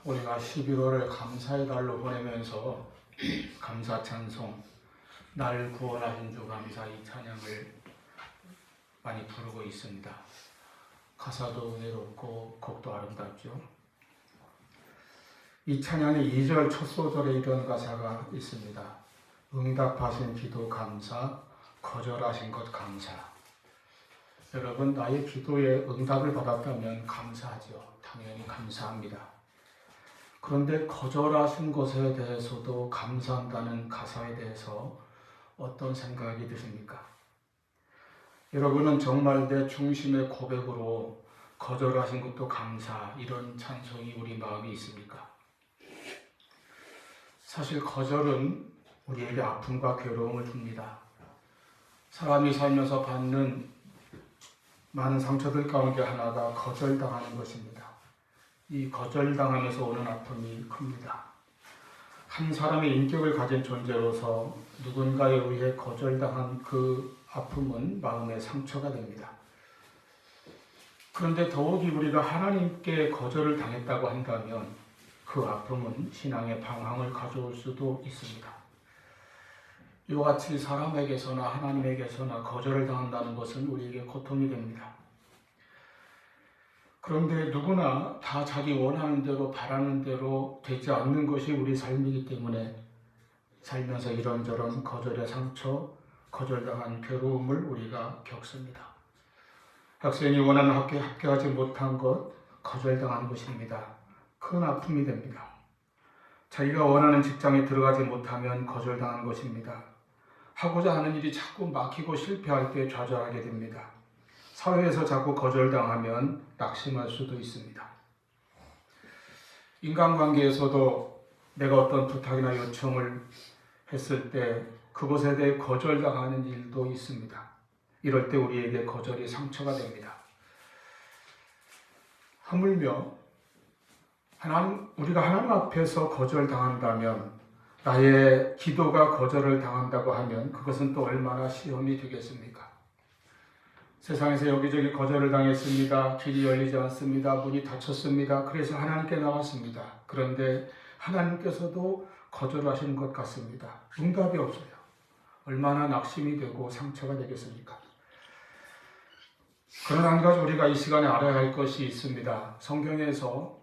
우리가 11월을 감사의 달로 보내면서 감사 찬송, 날 구원하신 주 감사 이 찬양을 많이 부르고 있습니다. 가사도 은혜롭고 곡도 아름답죠. 이 찬양의 2절 첫 소절에 이런 가사가 있습니다. 응답하신 기도 감사, 거절하신 것 감사. 여러분, 나의 기도에 응답을 받았다면 감사하죠. 당연히 감사합니다. 그런데 거절하신 것에 대해서도 감사한다는 가사에 대해서 어떤 생각이 드십니까? 여러분은 정말 내 중심의 고백으로 거절하신 것도 감사, 이런 찬송이 우리 마음에 있습니까? 사실 거절은 우리에게 아픔과 괴로움을 줍니다. 사람이 살면서 받는 많은 상처들 가운데 하나가 거절당하는 것입니다. 이 거절당하면서 오는 아픔이 큽니다. 한 사람의 인격을 가진 존재로서 누군가에 의해 거절당한 그 아픔은 마음의 상처가 됩니다. 그런데 더욱이 우리가 하나님께 거절을 당했다고 한다면 그 아픔은 신앙의 방황을 가져올 수도 있습니다. 이와 같이 사람에게서나 하나님에게서나 거절을 당한다는 것은 우리에게 고통이 됩니다. 그런데 누구나 다 자기 원하는 대로 바라는 대로 되지 않는 것이 우리 삶이기 때문에 살면서 이런저런 거절의 상처, 거절당한 괴로움을 우리가 겪습니다. 학생이 원하는 학교에 합격하지 못한 것, 거절당한 것입니다. 큰 아픔이 됩니다. 자기가 원하는 직장에 들어가지 못하면 거절당한 것입니다. 하고자 하는 일이 자꾸 막히고 실패할 때 좌절하게 됩니다. 사회에서 자꾸 거절당하면 낙심할 수도 있습니다. 인간관계에서도 내가 어떤 부탁이나 요청을 했을 때 그것에 대해 거절당하는 일도 있습니다. 이럴 때 우리에게 거절이 상처가 됩니다. 하물며 우리가 하나님 앞에서 거절당한다면, 나의 기도가 거절을 당한다고 하면 그것은 또 얼마나 시험이 되겠습니까? 세상에서 여기저기 거절을 당했습니다. 길이 열리지 않습니다. 문이 닫혔습니다. 그래서 하나님께 나왔습니다. 그런데 하나님께서도 거절하시는 것 같습니다. 응답이 없어요. 얼마나 낙심이 되고 상처가 되겠습니까? 그러나 한 가지 우리가 이 시간에 알아야 할 것이 있습니다. 성경에서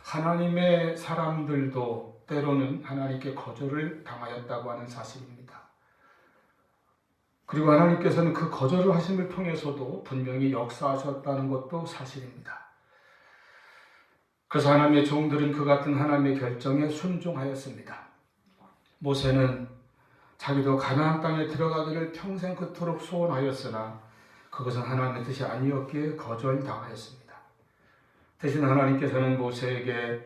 하나님의 사람들도 때로는 하나님께 거절을 당하였다고 하는 사실입니다. 그리고 하나님께서는 그 거절을 하심을 통해서도 분명히 역사하셨다는 것도 사실입니다. 그래서 하나님의 종들은 그 같은 하나님의 결정에 순종하였습니다. 모세는 자기도 가나안 땅에 들어가기를 평생 그토록 소원하였으나 그것은 하나님의 뜻이 아니었기에 거절당하였습니다. 대신 하나님께서는 모세에게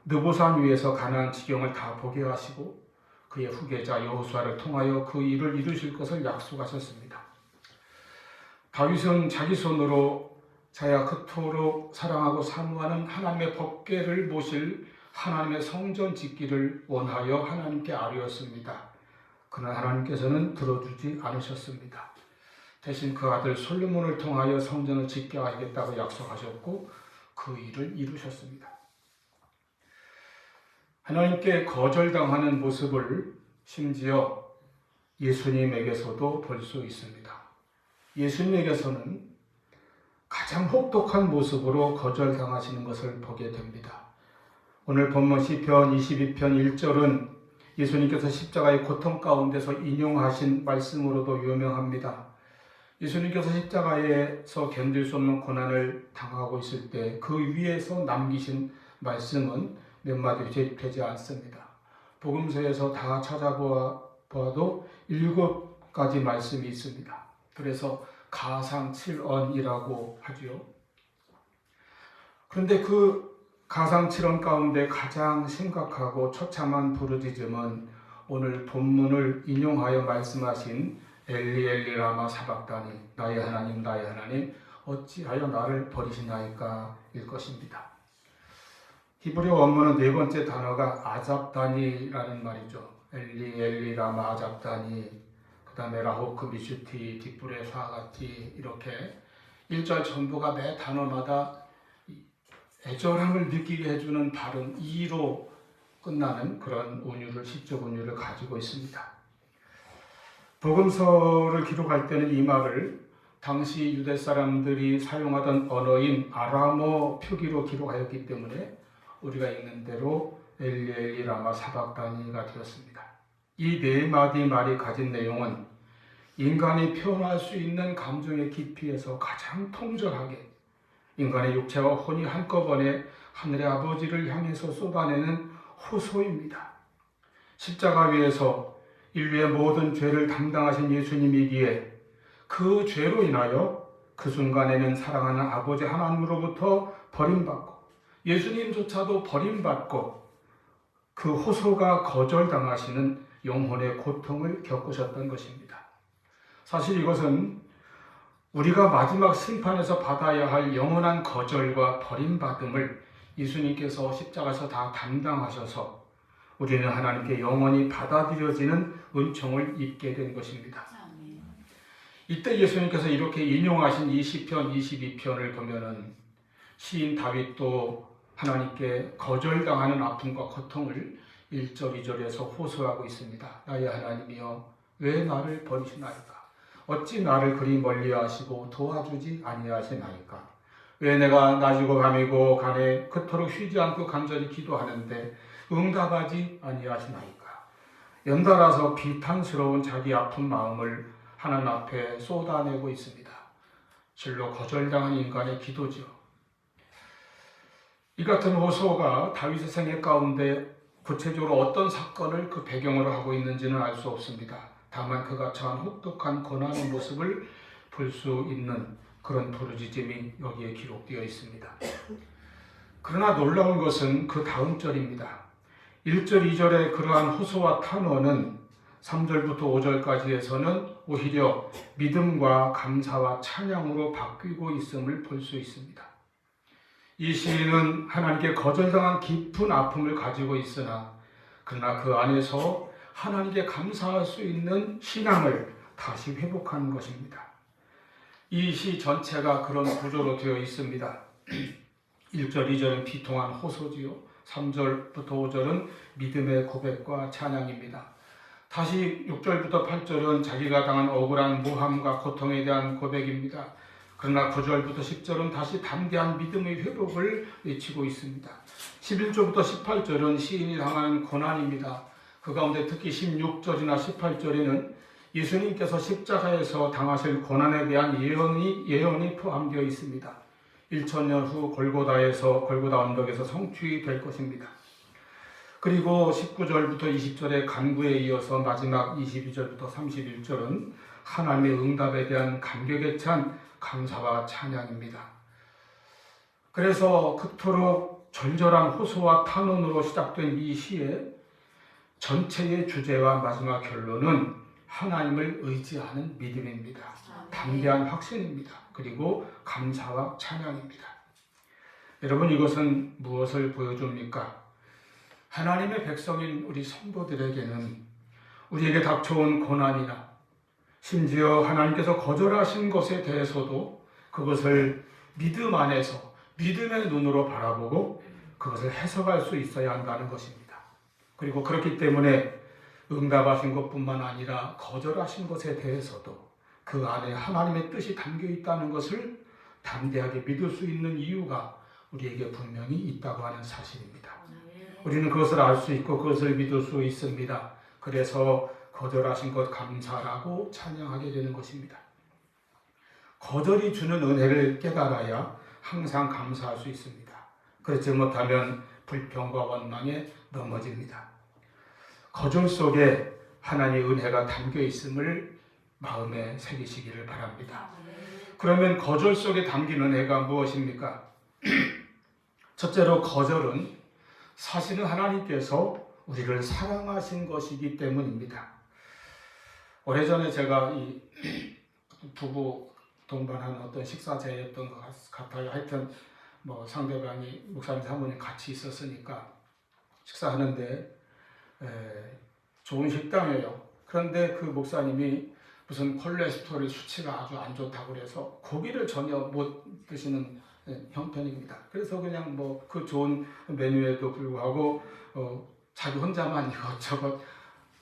느보산 위에서 가나안 지경을 다 보게 하시고 그의 후계자 여호수아를 통하여 그 일을 이루실 것을 약속하셨습니다. 다윗은 자기 손으로 자야 그토록 사랑하고 사모하는 하나님의 법궤를 모실 하나님의 성전 짓기를 원하여 하나님께 아뢰었습니다. 그러나 하나님께서는 들어주지 않으셨습니다. 대신 그 아들 솔로몬을 통하여 성전을 짓게 하겠다고 약속하셨고 그 일을 이루셨습니다. 하나님께 거절당하는 모습을 심지어 예수님에게서도 볼 수 있습니다. 예수님에게서는 가장 혹독한 모습으로 거절당하시는 것을 보게 됩니다. 오늘 본문 시편 22편 1절은 예수님께서 십자가의 고통 가운데서 인용하신 말씀으로도 유명합니다. 예수님께서 십자가에서 견딜 수 없는 고난을 당하고 있을 때 그 위에서 남기신 말씀은 몇 마디 되지 않습니다. 복음서에서 다 찾아보아도 7가지 말씀이 있습니다. 그래서 가상칠언이라고 하죠. 그런데 그 가상칠언 가운데 가장 심각하고 처참한 부르짖음은 오늘 본문을 인용하여 말씀하신 엘리 엘리 라마 사박다니, 나의 하나님 어찌하여 나를 버리시나이까 일 것입니다. 히브리 원문은 네 번째 단어가 아잡다니라는 말이죠. 엘리 엘리 라마 아잡다니, 그 다음에 라호크 미슈티, 뒷불에 사가티, 이렇게 1절 전부가 매 단어마다 애절함을 느끼게 해주는 바른 이로 끝나는 그런 운율을, 시적 운율을 가지고 있습니다. 복음서를 기록할 때는 이 말을 당시 유대 사람들이 사용하던 언어인 아람어 표기로 기록하였기 때문에 우리가 읽는 대로 엘리 엘리 라마 사박다니가 되었습니다. 이 네 마디 말이 가진 내용은 인간이 표현할 수 있는 감정의 깊이에서 가장 통절하게 인간의 육체와 혼이 한꺼번에 하늘의 아버지를 향해서 쏟아내는 호소입니다. 십자가 위에서 인류의 모든 죄를 담당하신 예수님이기에 그 죄로 인하여 그 순간에는 사랑하는 아버지 하나님으로부터 버림받고 예수님조차도 버림받고 그 호소가 거절당하시는 영혼의 고통을 겪으셨던 것입니다. 사실 이것은 우리가 마지막 심판에서 받아야 할 영원한 거절과 버림받음을 예수님께서 십자가에서 다 담당하셔서 우리는 하나님께 영원히 받아들여지는 은총을 입게 된 것입니다. 이때 예수님께서 이렇게 인용하신 이 시편 22편을 보면은 시인 다윗도 하나님께 거절당하는 아픔과 고통을 1절 2절에서 호소하고 있습니다. 나의 하나님이여 왜 나를 버리시나이까? 어찌 나를 그리 멀리하시고 도와주지 아니하시나이까? 왜 내가 낮이고 밤이고 간에 그토록 쉬지 않고 간절히 기도하는데 응답하지 아니하시나이까? 연달아서 비탄스러운 자기 아픈 마음을 하나님 앞에 쏟아내고 있습니다. 실로 거절당한 인간의 기도죠. 이 같은 호소가 다윗의 생애 가운데 구체적으로 어떤 사건을 그 배경으로 하고 있는지는 알 수 없습니다. 다만 그가 처한 혹독한 고난의 모습을 볼 수 있는 그런 부르짖음이 여기에 기록되어 있습니다. 그러나 놀라운 것은 그 다음 절입니다. 1절, 2절의 그러한 호소와 탄원은 3절부터 5절까지에서는 오히려 믿음과 감사와 찬양으로 바뀌고 있음을 볼 수 있습니다. 이 시인은 하나님께 거절당한 깊은 아픔을 가지고 있으나 그러나 그 안에서 하나님께 감사할 수 있는 신앙을 다시 회복하는 것입니다. 이 시 전체가 그런 구조로 되어 있습니다. 1절, 2절은 비통한 호소지요. 3절부터 5절은 믿음의 고백과 찬양입니다. 다시 6절부터 8절은 자기가 당한 억울한 모함과 고통에 대한 고백입니다. 그러나 9절부터 10절은 다시 담대한 믿음의 회복을 외치고 있습니다. 11절부터 18절은 시인이 당하는 고난입니다. 그 가운데 특히 16절이나 18절에는 예수님께서 십자가에서 당하실 고난에 대한 예언이 포함되어 있습니다. 1000년 후 골고다 언덕에서 성취될 것입니다. 그리고 19절부터 20절의 간구에 이어서 마지막 22절부터 31절은 하나님의 응답에 대한 감격에 찬 감사와 찬양입니다. 그래서 그토록 절절한 호소와 탄원으로 시작된 이 시의 전체의 주제와 마지막 결론은 하나님을 의지하는 믿음입니다. 담대한 확신입니다. 그리고 감사와 찬양입니다. 여러분, 이것은 무엇을 보여줍니까? 하나님의 백성인 우리 성도들에게는 우리에게 닥쳐온 고난이나 심지어 하나님께서 거절하신 것에 대해서도 그것을 믿음 안에서 믿음의 눈으로 바라보고 그것을 해석할 수 있어야 한다는 것입니다. 그리고 그렇기 때문에 응답하신 것뿐만 아니라 거절하신 것에 대해서도 그 안에 하나님의 뜻이 담겨 있다는 것을 담대하게 믿을 수 있는 이유가 우리에게 분명히 있다고 하는 사실입니다. 우리는 그것을 알 수 있고 그것을 믿을 수 있습니다. 그래서 거절하신 것 감사라고 찬양하게 되는 것입니다. 거절이 주는 은혜를 깨달아야 항상 감사할 수 있습니다. 그렇지 못하면 불평과 원망에 넘어집니다. 거절 속에 하나님의 은혜가 담겨 있음을 마음에 새기시기를 바랍니다. 그러면 거절 속에 담긴 은혜가 무엇입니까? 첫째로 거절은 사실은 하나님께서 우리를 사랑하신 것이기 때문입니다. 오래전에 제가 이 부부 동반하는 어떤 식사제였던 것 같아요. 하여튼 뭐 상대방이 목사님 사모님 같이 있었으니까 식사하는데 좋은 식당이에요. 그런데 그 목사님이 무슨 콜레스테롤 수치가 아주 안 좋다고 그래서 고기를 전혀 못 드시는 형편입니다. 그래서 그냥 뭐 그 좋은 메뉴에도 불구하고 자기 혼자만 이것저것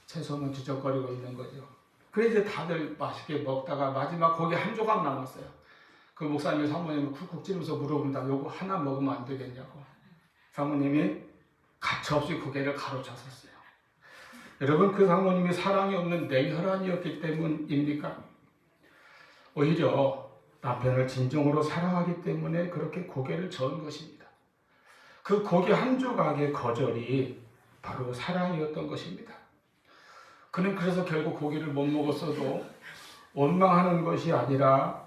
채소만 주적거리고 있는 거죠. 그래 이제 다들 맛있게 먹다가 마지막 고기 한 조각 남았어요. 그 목사님이 사모님을 쿡쿡 찌르면서 물어본다. 요거 하나 먹으면 안 되겠냐고. 사모님이 가차없이 고개를 가로쳤었어요. 여러분, 그 사모님이 사랑이 없는 냉혈한이었기 때문입니까? 오히려 남편을 진정으로 사랑하기 때문에 그렇게 고개를 저은 것입니다. 그 고기 한 조각의 거절이 바로 사랑이었던 것입니다. 그는 그래서 결국 고기를 못 먹었어도 원망하는 것이 아니라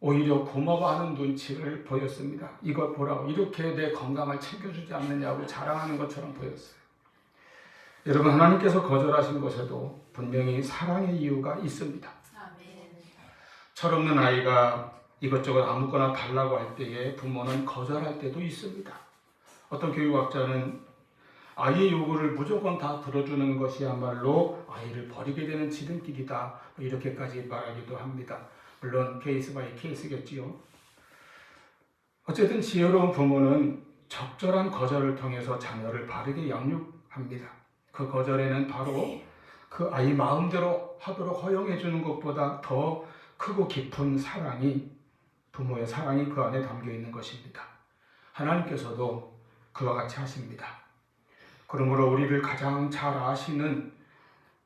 오히려 고마워하는 눈치를 보였습니다. 이걸 보라고, 이렇게 내 건강을 챙겨주지 않느냐고 자랑하는 것처럼 보였어요. 여러분, 하나님께서 거절하신 것에도 분명히 사랑의 이유가 있습니다. 철없는 아이가 이것저것 아무거나 달라고 할 때에 부모는 거절할 때도 있습니다. 어떤 교육학자는 아이의 요구를 무조건 다 들어주는 것이야말로 아이를 버리게 되는 지름길이다, 이렇게까지 말하기도 합니다. 물론 케이스 바이 케이스겠지요. 어쨌든 지혜로운 부모는 적절한 거절을 통해서 자녀를 바르게 양육합니다. 그 거절에는 바로 그 아이 마음대로 하도록 허용해 주는 것보다 더 크고 깊은 사랑이, 부모의 사랑이 그 안에 담겨 있는 것입니다. 하나님께서도 그와 같이 하십니다. 그러므로 우리를 가장 잘 아시는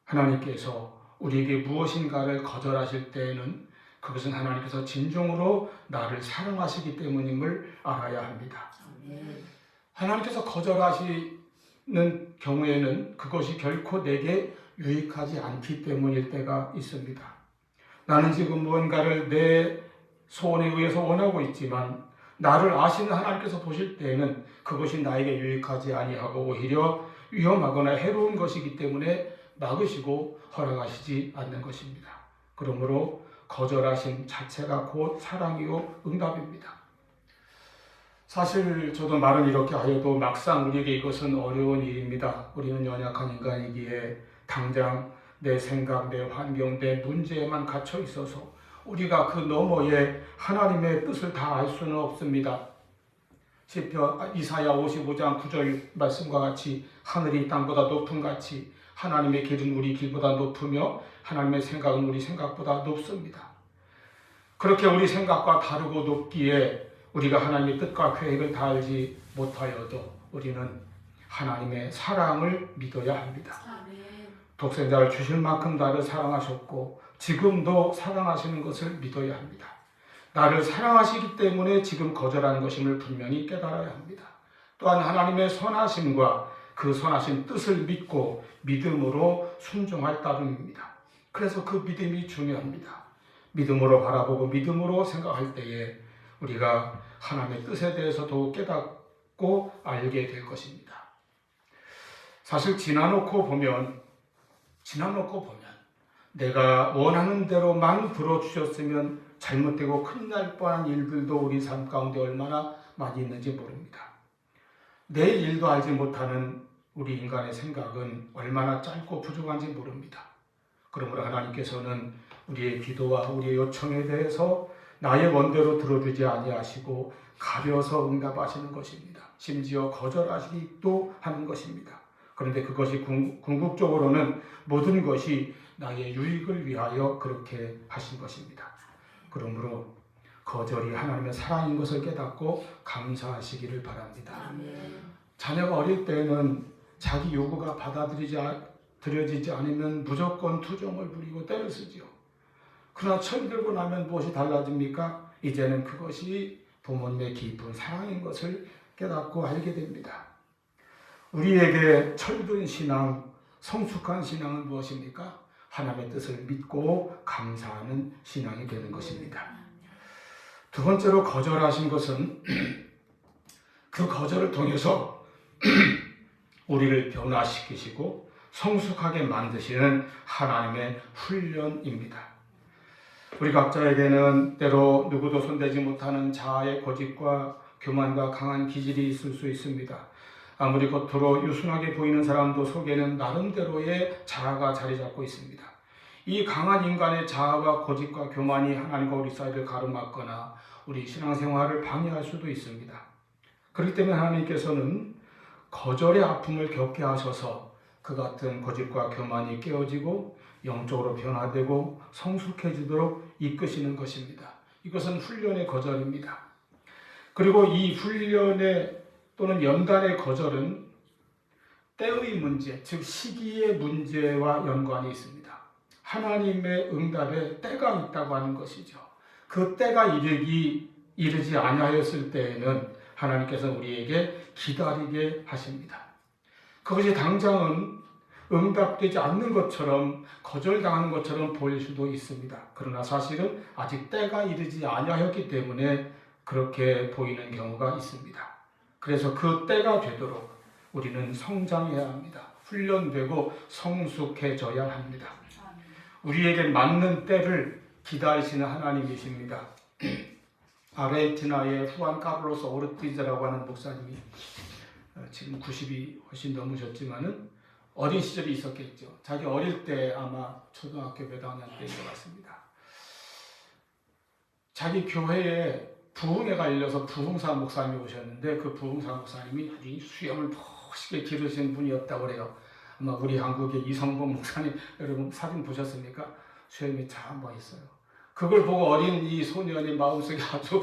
하나님께서 우리에게 무엇인가를 거절하실 때에는 그것은 하나님께서 진정으로 나를 사랑하시기 때문임을 알아야 합니다. 하나님께서 거절하시는 경우에는 그것이 결코 내게 유익하지 않기 때문일 때가 있습니다. 나는 지금 무언가를 내 소원에 의해서 원하고 있지만 나를 아시는 하나님께서 보실 때에는 그것이 나에게 유익하지 아니하고 오히려 위험하거나 해로운 것이기 때문에 막으시고 허락하시지 않는 것입니다. 그러므로 거절하심 자체가 곧 사랑이요 응답입니다. 사실 저도 말은 이렇게 하여도 막상 우리에게 이것은 어려운 일입니다. 우리는 연약한 인간이기에 당장 내 생각, 내 환경, 내 문제에만 갇혀 있어서 우리가 그 너머에 하나님의 뜻을 다 알 수는 없습니다. 시편 이사야 55장 9절 말씀과 같이 하늘이 땅보다 높음 같이 하나님의 길은 우리 길보다 높으며 하나님의 생각은 우리 생각보다 높습니다. 그렇게 우리 생각과 다르고 높기에 우리가 하나님의 뜻과 계획을 다 알지 못하여도 우리는 하나님의 사랑을 믿어야 합니다. 독생자를 주실 만큼 나를 사랑하셨고 지금도 사랑하시는 것을 믿어야 합니다. 나를 사랑하시기 때문에 지금 거절하는 것임을 분명히 깨달아야 합니다. 또한 하나님의 선하심과 그 선하신 뜻을 믿고 믿음으로 순종할 따름입니다. 그래서 그 믿음이 중요합니다. 믿음으로 바라보고 믿음으로 생각할 때에 우리가 하나님의 뜻에 대해서 더욱 깨닫고 알게 될 것입니다. 사실 지나놓고 보면 내가 원하는 대로만 들어주셨으면 잘못되고 큰일 날 뻔한 일들도 우리 삶 가운데 얼마나 많이 있는지 모릅니다. 내 일도 알지 못하는 우리 인간의 생각은 얼마나 짧고 부족한지 모릅니다. 그러므로 하나님께서는 우리의 기도와 우리의 요청에 대해서 나의 원대로 들어주지 아니하시고 가려서 응답하시는 것입니다. 심지어 거절하시기도 하는 것입니다. 그런데 그것이 궁극적으로는 모든 것이 나의 유익을 위하여 그렇게 하신 것입니다. 그러므로 거절이 하나님의 사랑인 것을 깨닫고 감사하시기를 바랍니다. 자녀가 어릴 때는 자기 요구가 받아들여지지 않으면 무조건 투정을 부리고 때를 쓰지요. 그러나 철이 들고 나면 무엇이 달라집니까? 이제는 그것이 부모님의 깊은 사랑인 것을 깨닫고 알게 됩니다. 우리에게 철든 신앙, 성숙한 신앙은 무엇입니까? 하나님의 뜻을 믿고 감사하는 신앙이 되는 것입니다. 두 번째로 거절하신 것은 그 거절을 통해서 우리를 변화시키시고 성숙하게 만드시는 하나님의 훈련입니다. 우리 각자에게는 때로 누구도 손대지 못하는 자아의 고집과 교만과 강한 기질이 있을 수 있습니다. 아무리 겉으로 유순하게 보이는 사람도 속에는 나름대로의 자아가 자리 잡고 있습니다. 이 강한 인간의 자아와 고집과 교만이 하나님과 우리 사이를 가로막거나 우리 신앙생활을 방해할 수도 있습니다. 그렇기 때문에 하나님께서는 거절의 아픔을 겪게 하셔서 그 같은 고집과 교만이 깨어지고 영적으로 변화되고 성숙해지도록 이끄시는 것입니다. 이것은 훈련의 거절입니다. 그리고 이 훈련의 또는 연단의 거절은 때의 문제, 즉 시기의 문제와 연관이 있습니다. 하나님의 응답에 때가 있다고 하는 것이죠. 그 때가 이르지 아니하였을 때에는 하나님께서 우리에게 기다리게 하십니다. 그것이 당장은 응답되지 않는 것처럼 거절당하는 것처럼 보일 수도 있습니다. 그러나 사실은 아직 때가 이르지 아니하였기 때문에 그렇게 보이는 경우가 있습니다. 그래서 그 때가 되도록 우리는 성장해야 합니다. 훈련되고 성숙해져야 합니다. 우리에게 맞는 때를 기다리시는 하나님이십니다. 아르헨티나의 후안 카를로스 오르티즈라고 하는 목사님이 지금 90이 훨씬 넘으셨지만은 어린 시절이 있었겠죠. 자기 어릴 때 아마 초등학교 몇 학년 때인 것 같습니다. 자기 교회에 부흥회가 열려서 부흥사 목사님이 오셨는데 그 부흥사 목사님이 아주 수염을 멋있게 기르신 분이었다고 그래요. 아마 우리 한국의 이성범 목사님 여러분 사진 보셨습니까? 수염이 참 멋있어요. 그걸 보고 어린 이 소년의 마음속에 아주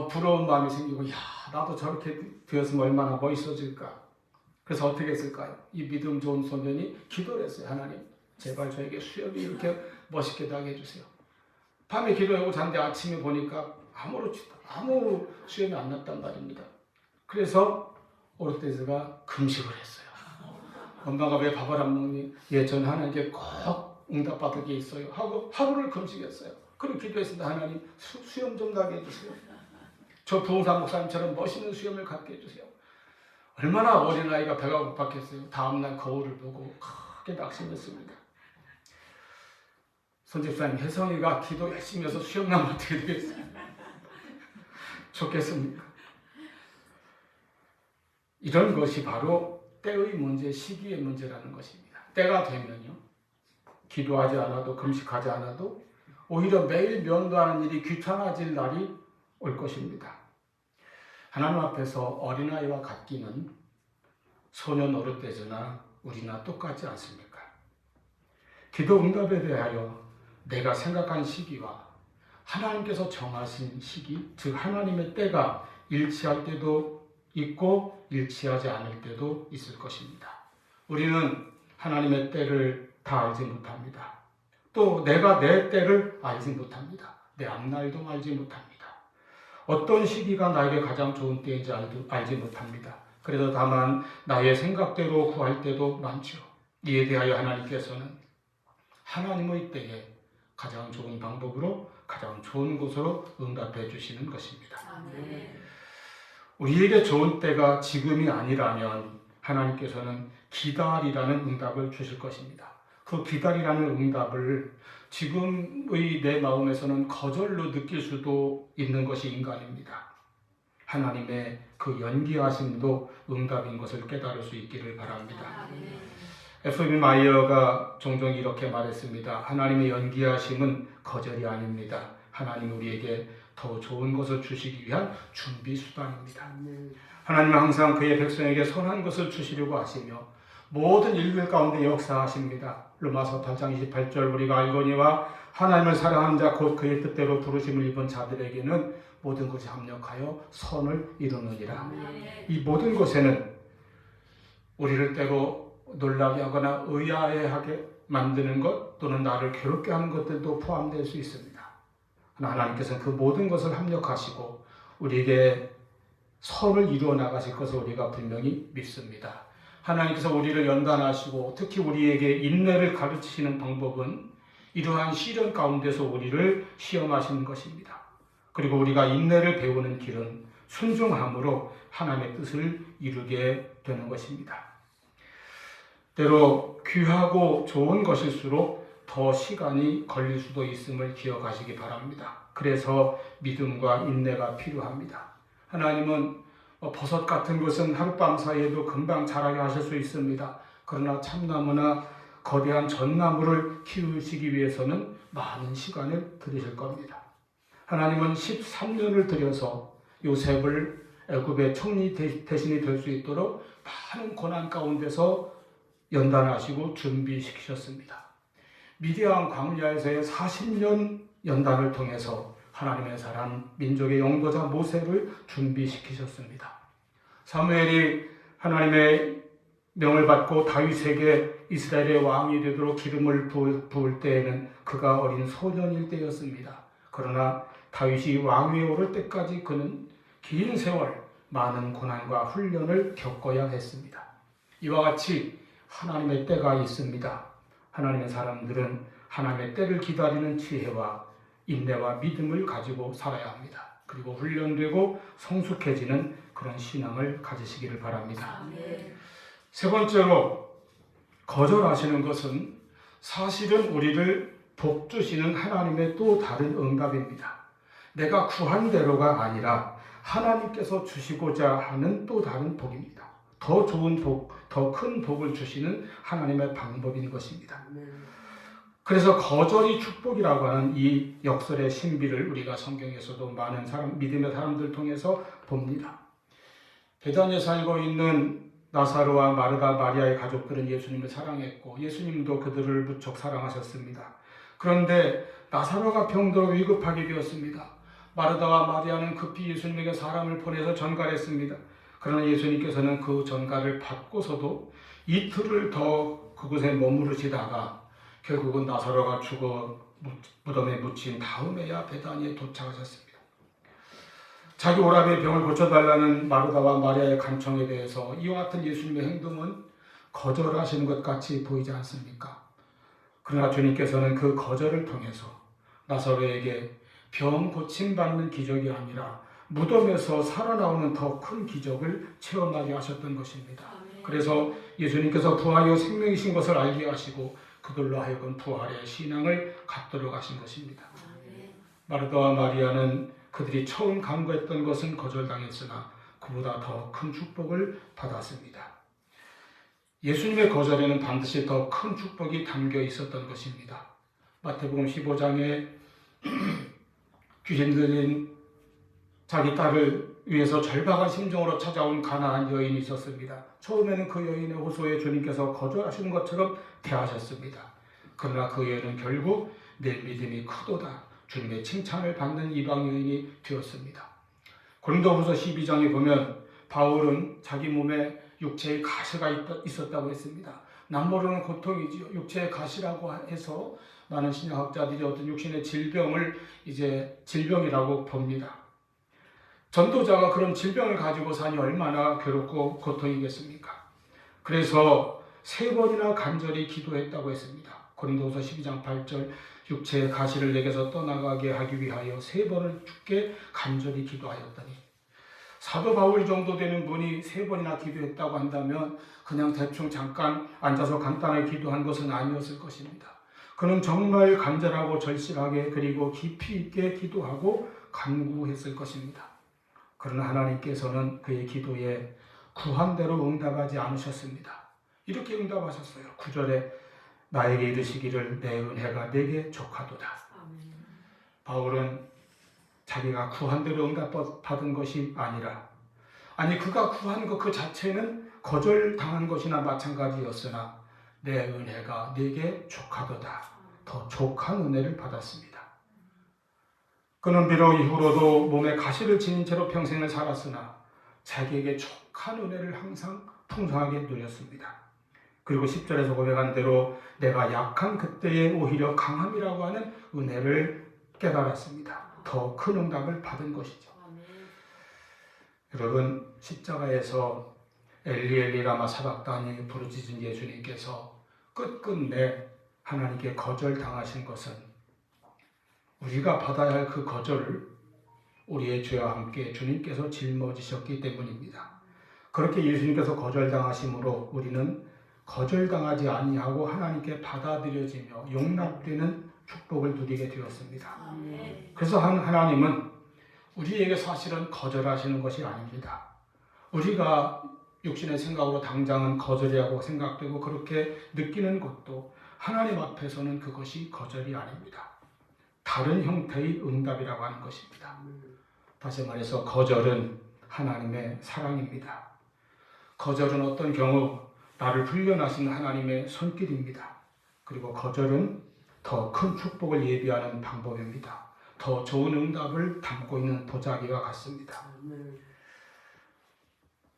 부러운 마음이 생기고, 야, 나도 저렇게 되었으면 얼마나 멋있어질까. 그래서 어떻게 했을까요? 이 믿음 좋은 소년이 기도를 했어요. 하나님, 제발 저에게 수염이 이렇게 멋있게 나게 해주세요. 밤에 기도하고 잔데 아침에 보니까 아무 수염이 안 났단 말입니다. 그래서 오르테즈가 금식을 했어요. 엄마가 왜 밥을 안 먹니? 예, 저는 하나님께 꼭 응답받을 게 있어요 하고 하루를 금식했어요. 그리고 기도했습니다. 하나님, 수염 좀 나게 해주세요. 저 부흥사 목사님처럼 멋있는 수염을 갖게 해주세요. 얼마나 어린아이가 배가 고팠겠어요. 다음날 거울을 보고 크게 낙심했습니다. 손집사님, 혜성이가 기도 열심히 해서 수염 나면 어떻게 되겠어요? 좋겠습니까? 이런 것이 바로 때의 문제, 시기의 문제라는 것입니다. 때가 되면요, 기도하지 않아도 금식하지 않아도 오히려 매일 면도하는 일이 귀찮아질 날이 올 것입니다. 하나님 앞에서 어린아이와 같기는 소년 어른때나 우리나 똑같지 않습니까? 기도 응답에 대하여 내가 생각한 시기와 하나님께서 정하신 시기, 즉 하나님의 때가 일치할 때도 있고 일치하지 않을 때도 있을 것입니다. 우리는 하나님의 때를 다 알지 못합니다. 또 내가 내 때를 알지 못합니다. 내 앞날도 알지 못합니다. 어떤 시기가 나에게 가장 좋은 때인지 알지 못합니다. 그래서 다만 나의 생각대로 구할 때도 많죠. 이에 대하여 하나님께서는 하나님의 때에 가장 좋은 방법으로 가장 좋은 곳으로 응답해 주시는 것입니다. 아멘. 우리에게 좋은 때가 지금이 아니라면 하나님께서는 기다리라는 응답을 주실 것입니다. 그 기다리라는 응답을 지금의 내 마음에서는 거절로 느낄 수도 있는 것이 인간입니다. 하나님의 그 연기하심도 응답인 것을 깨달을 수 있기를 바랍니다. F.B. 마이어가 종종 이렇게 말했습니다. 하나님의 연기하심은 거절이 아닙니다. 하나님 우리에게 더 좋은 것을 주시기 위한 준비 수단입니다. 하나님은 항상 그의 백성에게 선한 것을 주시려고 하시며 모든 일들 가운데 역사하십니다. 로마서 8장 28절 우리가 알거니와 하나님을 사랑하는 자 곧 그의 뜻대로 부르심을 입은 자들에게는 모든 것이 합력하여 선을 이루느니라. 이 모든 것에는 우리를 때로 놀라게 하거나 의아해하게 만드는 것 또는 나를 괴롭게 하는 것들도 포함될 수 있습니다. 하나님께서는 그 모든 것을 합력하시고 우리에게 선을 이루어 나가실 것을 우리가 분명히 믿습니다. 하나님께서 우리를 연단하시고 특히 우리에게 인내를 가르치시는 방법은 이러한 시련 가운데서 우리를 시험하시는 것입니다. 그리고 우리가 인내를 배우는 길은 순종함으로 하나님의 뜻을 이루게 되는 것입니다. 때로 귀하고 좋은 것일수록 더 시간이 걸릴 수도 있음을 기억하시기 바랍니다. 그래서 믿음과 인내가 필요합니다. 하나님은 버섯 같은 것은 하룻밤 사이에도 금방 자라게 하실 수 있습니다. 그러나 참나무나 거대한 전나무를 키우시기 위해서는 많은 시간을 들이실 겁니다. 하나님은 13년을 들여서 요셉을 애굽의 총리 대신이 될 수 있도록 많은 고난 가운데서 연단하시고 준비시키셨습니다. 미디안 광야에서의 40년 연단을 통해서 하나님의 사람, 민족의 영도자 모세를 준비시키셨습니다. 사무엘이 하나님의 명을 받고 다윗에게 이스라엘의 왕이 되도록 기름을 부을 때에는 그가 어린 소년일 때였습니다. 그러나 다윗이 왕위에 오를 때까지 그는 긴 세월 많은 고난과 훈련을 겪어야 했습니다. 이와 같이 하나님의 때가 있습니다. 하나님의 사람들은 하나님의 때를 기다리는 지혜와 인내와 믿음을 가지고 살아야 합니다. 그리고 훈련되고 성숙해지는 그런 신앙을 가지시기를 바랍니다. 세 번째로 거절하시는 것은 사실은 우리를 복 주시는 하나님의 또 다른 응답입니다. 내가 구한 대로가 아니라 하나님께서 주시고자 하는 또 다른 복입니다. 더 좋은 복, 더 큰 복을 주시는 하나님의 방법인 것입니다. 그래서 거절이 축복이라고 하는 이 역설의 신비를 우리가 성경에서도 많은 믿음의 사람들 통해서 봅니다. 베다니에 살고 있는 나사로와 마르다, 마리아의 가족들은 예수님을 사랑했고 예수님도 그들을 무척 사랑하셨습니다. 그런데 나사로가 병들어 위급하게 되었습니다. 마르다와 마리아는 급히 예수님에게 사람을 보내서 전갈했습니다. 그러나 예수님께서는 그 전갈을 받고서도 이틀을 더 그곳에 머무르시다가 결국은 나사로가 죽어 무덤에 묻힌 다음에야 베다니에 도착하셨습니다. 자기 오라비의 병을 고쳐달라는 마르다와 마리아의 간청에 대해서 이와 같은 예수님의 행동은 거절하시는 것 같이 보이지 않습니까? 그러나 주님께서는 그 거절을 통해서 나사로에게 병 고침받는 기적이 아니라 무덤에서 살아나오는 더 큰 기적을 체험하게 하셨던 것입니다. 그래서 예수님께서 부활이요 생명이신 것을 알게 하시고 그들로 하여금 부활의 신앙을 갖도록 하신 것입니다. 마르다와 마리아는 그들이 처음 간구했던 것은 거절당했으나 그보다 더 큰 축복을 받았습니다. 예수님의 거절에는 반드시 더 큰 축복이 담겨 있었던 것입니다. 마태복음 15장에 귀신 들린 자기 딸을 위해서 절박한 심정으로 찾아온 가나안 여인이 있었습니다. 처음에는 그 여인의 호소에 주님께서 거절하시는 것처럼 대하셨습니다. 그러나 그 여인은 결국 내 믿음이 크도다 주님의 칭찬을 받는 이방 여인이 되었습니다. 고린도후서 12장에 보면 바울은 자기 몸에 육체의 가시가 있었다고 했습니다. 남모르는 고통이지요. 육체의 가시라고 해서 많은 신약학자들이 어떤 육신의 질병을 이제 질병이라고 봅니다. 전도자가 그런 질병을 가지고 사니 얼마나 괴롭고 고통이겠습니까? 그래서 3번이나 간절히 기도했다고 했습니다. 고린도후서 12장 8절 육체의 가시를 내게서 떠나가게 하기 위하여 3번을 주께 간절히 기도하였더니 사도 바울 정도 되는 분이 3번이나 기도했다고 한다면 그냥 대충 잠깐 앉아서 간단하게 기도한 것은 아니었을 것입니다. 그는 정말 간절하고 절실하게 그리고 깊이 있게 기도하고 간구했을 것입니다. 그러나 하나님께서는 그의 기도에 구한 대로 응답하지 않으셨습니다. 이렇게 응답하셨어요. 9절에 나에게 이르시기를 내 은혜가 내게 족하도다. 바울은 자기가 구한 대로 응답받은 것이 아니라 그가 구한 것 그 자체는 거절당한 것이나 마찬가지였으나 내 은혜가 내게 족하도다. 더 족한 은혜를 받았습니다. 그는 비록 이후로도 몸에 가시를 지닌 채로 평생을 살았으나 자기에게 족한 은혜를 항상 풍성하게 누렸습니다. 그리고 10절에서 고백한 대로 내가 약한 그때에 오히려 강함이라고 하는 은혜를 깨달았습니다. 더 큰 응답을 받은 것이죠. 여러분, 십자가에서 엘리 엘리 라마 사박다니 부르짖은 예수님께서 끝끝내 하나님께 거절당하신 것은 우리가 받아야 할 그 거절을 우리의 죄와 함께 주님께서 짊어지셨기 때문입니다. 그렇게 예수님께서 거절당하심으로 우리는 거절당하지 아니하고 하나님께 받아들여지며 용납되는 축복을 누리게 되었습니다. 그래서 하나님은 우리에게 사실은 거절하시는 것이 아닙니다. 우리가 육신의 생각으로 당장은 거절이라고 생각되고 그렇게 느끼는 것도 하나님 앞에서는 그것이 거절이 아닙니다. 다른 형태의 응답이라고 하는 것입니다. 다시 말해서 거절은 하나님의 사랑입니다. 거절은 어떤 경우 나를 불려나신 하나님의 손길입니다. 그리고 거절은 더 큰 축복을 예비하는 방법입니다. 더 좋은 응답을 담고 있는 도자기와 같습니다.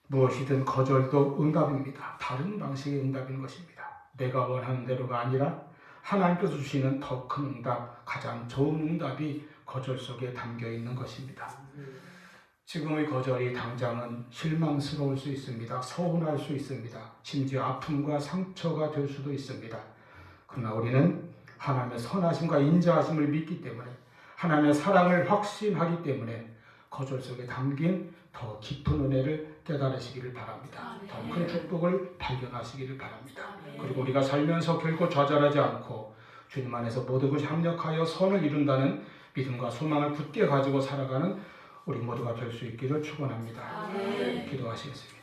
무엇이든 거절도 응답입니다. 다른 방식의 응답인 것입니다. 내가 원하는 대로가 아니라 하나님께서 주시는 더 큰 응답, 가장 좋은 응답이 거절 속에 담겨 있는 것입니다. 지금의 거절이 당장은 실망스러울 수 있습니다. 서운할 수 있습니다. 심지어 아픔과 상처가 될 수도 있습니다. 그러나 우리는 하나님의 선하심과 인자하심을 믿기 때문에 하나님의 사랑을 확신하기 때문에 거절 속에 담긴 더 깊은 은혜를 깨달으시기를 바랍니다. 더 큰 축복을 발견하시기를 바랍니다. 그리고 우리가 살면서 결코 좌절하지 않고 주님 안에서 모든 것이 합력하여 선을 이룬다는 믿음과 소망을 굳게 가지고 살아가는 우리 모두가 될 수 있기를 축원합니다. 기도하시겠습니다.